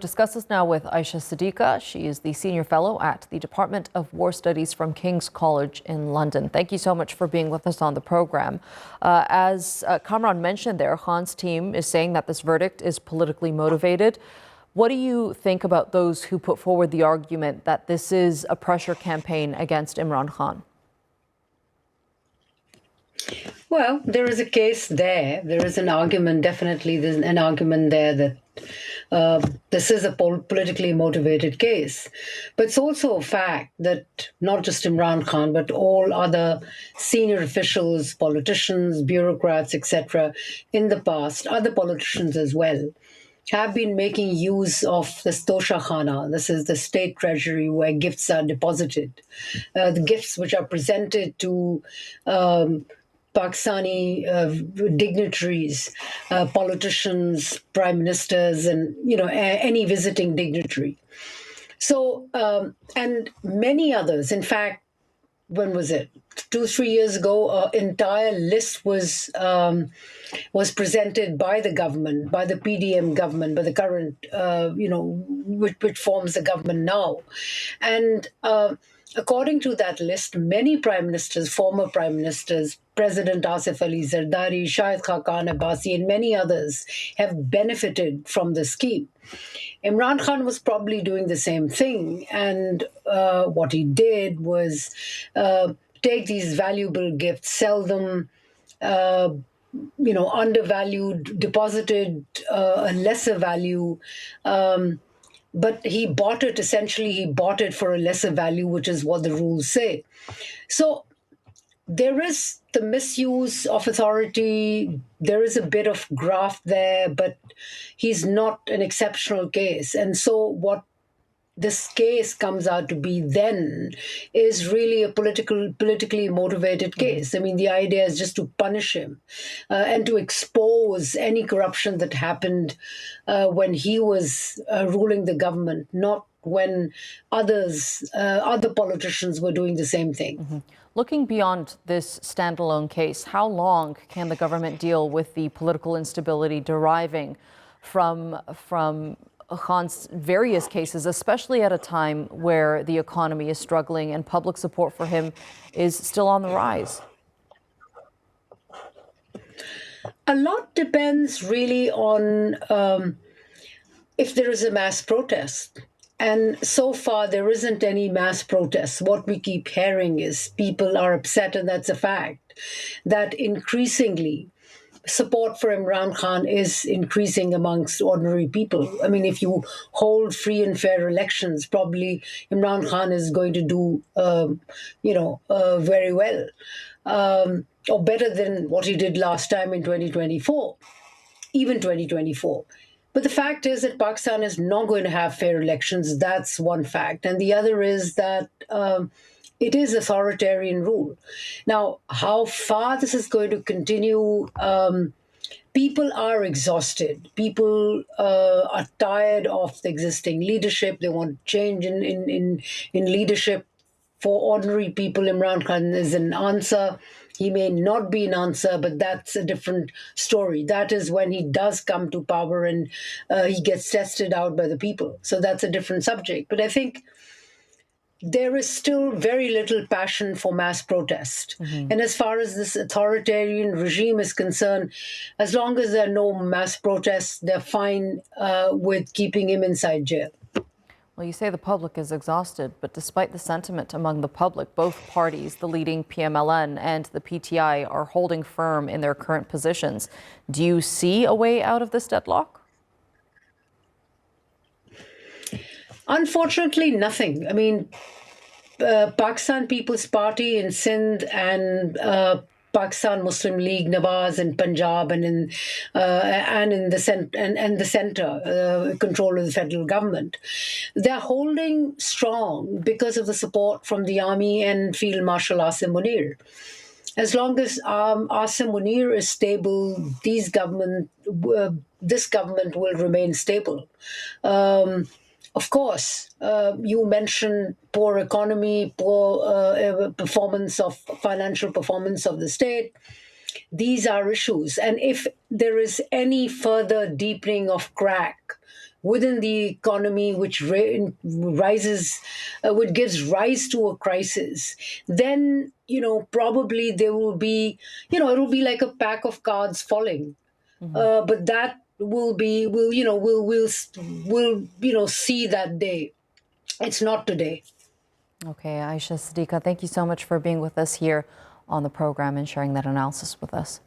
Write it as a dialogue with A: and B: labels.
A: discuss this now with Ayesha Siddiqa. She is the Senior Fellow at the Department of War Studies from King's College in London. Thank you so much for being with us on the program. As Kamran mentioned there, Khan's team is saying that this verdict is politically motivated. What do you think about those who put forward the argument that this is a pressure campaign against Imran Khan?
B: Well, there is a case there. There is an argument, definitely there's an argument there that this is a politically motivated case. But it's also a fact that not just Imran Khan, but all other senior officials, politicians, bureaucrats, etc., in the past, other politicians as well, have been making use of this Toshakhana. This is the state treasury where gifts are deposited. The gifts which are presented to Pakistani dignitaries, politicians, prime ministers, and any visiting dignitary. So and many others. In fact, when was it? 2-3 years ago, an entire list was presented by the government, by the PDM government, by the current, which forms the government now, and. According to that list, many prime ministers, former prime ministers, President Asif Ali Zardari, Shahid Khaqan Abbasi, and many others have benefited from the scheme. Imran Khan was probably doing the same thing. And what he did was take these valuable gifts, sell them, undervalued, deposited a lesser value, but he bought it, essentially he bought it for a lesser value, which is what the rules say. So there is the misuse of authority, there is a bit of graft there, but he's not an exceptional case. And so what this case comes out to be then is really a politically motivated case. I mean, the idea is just to punish him and to expose any corruption that happened when he was ruling the government, not when other politicians were doing the same thing.
A: Mm-hmm. Looking beyond this standalone case, how long can the government deal with the political instability deriving from Khan's various cases, especially at a time where the economy is struggling and public support for him is still on the rise?
B: A lot depends really on if there is a mass protest. And so far, there isn't any mass protest. What we keep hearing is people are upset, and that's a fact, that increasingly support for Imran Khan is increasing amongst ordinary people. I mean, if you hold free and fair elections, probably Imran Khan is going to do, very well, or better than what he did last time in 2024, even 2024. But the fact is that Pakistan is not going to have fair elections. That's one fact. And the other is that it is authoritarian rule. Now, how far this is going to continue, people are exhausted. People are tired of the existing leadership. They want change in leadership. For ordinary people, Imran Khan is an answer. He may not be an answer, but that's a different story. That is when he does come to power and he gets tested out by the people. So that's a different subject. But I think there is still very little passion for mass protest. Mm-hmm. And as far as this authoritarian regime is concerned, as long as there are no mass protests, they're fine with keeping him inside jail.
A: Well, you say the public is exhausted, but despite the sentiment among the public, both parties, the leading PMLN and the PTI, are holding firm in their current positions. Do you see a way out of this deadlock?
B: Unfortunately, nothing. I mean, Pakistan People's Party in Sindh and Pakistan Muslim League, Nawaz in Punjab and in the center, control of the federal government, they're holding strong because of the support from the army and Field Marshal Asim Munir. As long as Asim Munir is stable, this government will remain stable. Of course, you mentioned poor economy, poor financial performance of the state. These are issues. And if there is any further deepening of crack within the economy, which which gives rise to a crisis, then probably there will be, it'll be like a pack of cards falling. But that will be we'll see that day. It's not today.
A: Okay, Ayesha Siddiqa, thank you so much for being with us here on the program and sharing that analysis with us.